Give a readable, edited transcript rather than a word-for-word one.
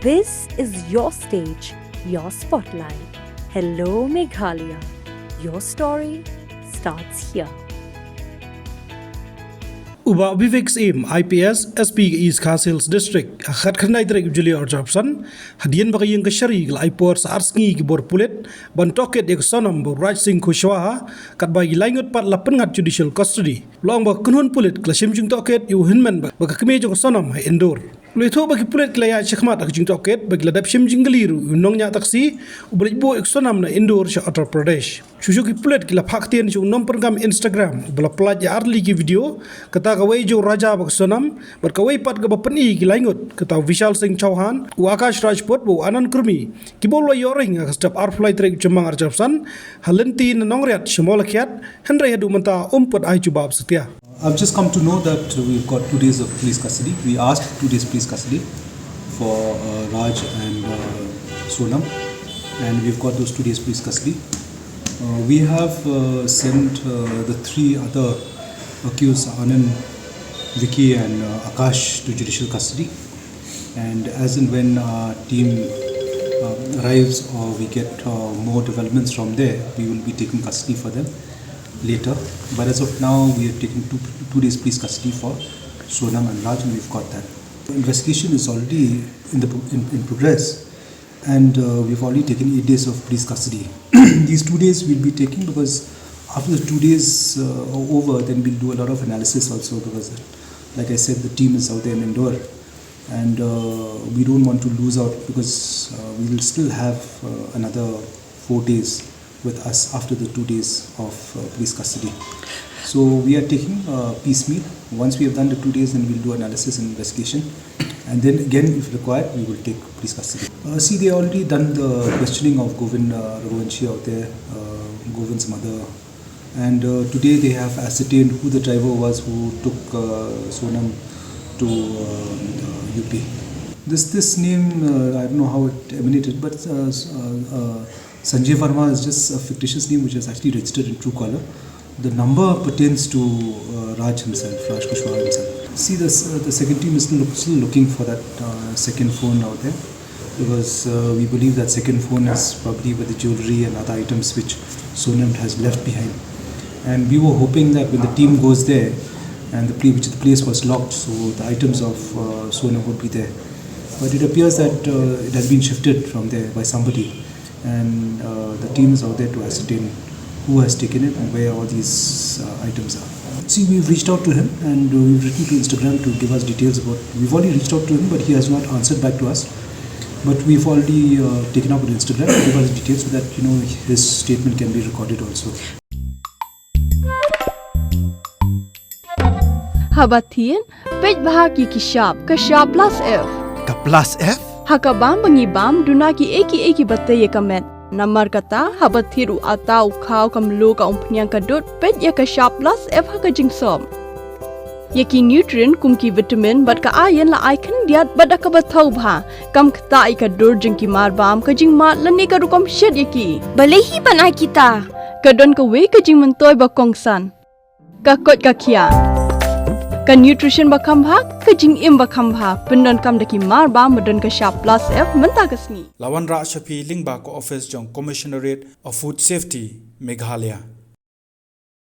This is your stage, your spotlight. Hello, Meghalaya. Your story starts here. Uba Vivek Aim IPS SP East Castles District Khat Khanai Drek Julia Jobson Hadian Bagayang Kashari Ipor Sarsngi Gibor Pulet Bantoket Eksonam Raj Singh Kushwaha Kat Bagi Langut Pat Lapengat Judicial Custody Long Ba Kunhun Pulet Klashim Jing Toket Yu Hinman Baka Kemejong Sonam Endor Leto bagi pulet kelaya chakmat ak jing toket bagi ladap shim jinggaliru nongnya taksi ubalik bo eksonam na Indore sha Uttar Pradesh Shujuki pulet kila phaktian chu nom program Instagram bala plat ya arli ki video kata kawai jo raja bak sonam bar kawai pat ga bapani ki laingot kata Vishal Singh Chauhan u Akash Rajput bo Anand Kurmi ki bolo yoring ak step ar flight trek chumang arjapsan halenti na nongriat shmolakiat henry hadu manta umput ai chubab setia I've just come to know that we've got 2 days of police custody. We asked 2 days police custody for Raj and Sonam, and we've got those 2 days police custody. We have sent the 3 other accused, Anand, Vicky and Akash, to judicial custody. And as and when our team arrives or we get more developments from there, we will be taking custody for them later, but as of now we have taken 2 days police custody for Sonam and Raj, and we've got that. The investigation is already in progress, and we've already taken 8 days of police custody. These 2 days we'll be taking because after the 2 days are over, then we'll do a lot of analysis also, because like I said, the team is out there in Indore, and we don't want to lose out because we will still have another 4 days with us after the 2 days of police custody. So we are taking piecemeal. Once we have done the 2 days, then we'll do analysis and investigation, and then again, if required, we will take police custody. See, they already done the questioning of Govind Raghuvanshi out there, Govind's mother, and today they have ascertained who the driver was who took Sonam to UP. This name, I don't know how it emanated, but Sanjay Verma is just a fictitious name which is actually registered in Truecaller. The number pertains to Raj himself, Raj Kushwaha himself. See, the second team is still looking for that second phone out there, because we believe that second phone is probably with the jewelry and other items which Sonam has left behind. And we were hoping that when the team goes there and the place was locked, so the items of Sonam would be there. But it appears that it has been shifted from there by somebody, and the team is out there to ascertain who has taken it and where all these items are. See, we've reached out to him, and we've written to Instagram to give us details about. We've already reached out to him, but he has not answered back to us. But we've already taken up with Instagram to give us details so that his statement can be recorded also. Habatin, page bahagi kishab, kashab plus F. Ka plus F? Hakabam bangibam dunaki eki bataye kamet. Namar kata habathiru atau kau kamlu ka umpnyang kadut pet ya kashab plus F haka jingsom. Yaki nutrient kumki vitamin bat ka ayan la icon diat bat ka bathau bha kam kata ikadur jingki marbam ka jingmat lani ka rukom shed yaki. Balehi banai kita. Kadon ka we ka jing mentoy ba kongsan. Ka kot ka kia. Ka nutrition bakam bha ka jing im bakam bha pendon kam daki mar ba modon ka sharp plus F menta kasni Lawan Ra Shafi Lingba ko office jong Commissionerate of Food Safety Meghalaya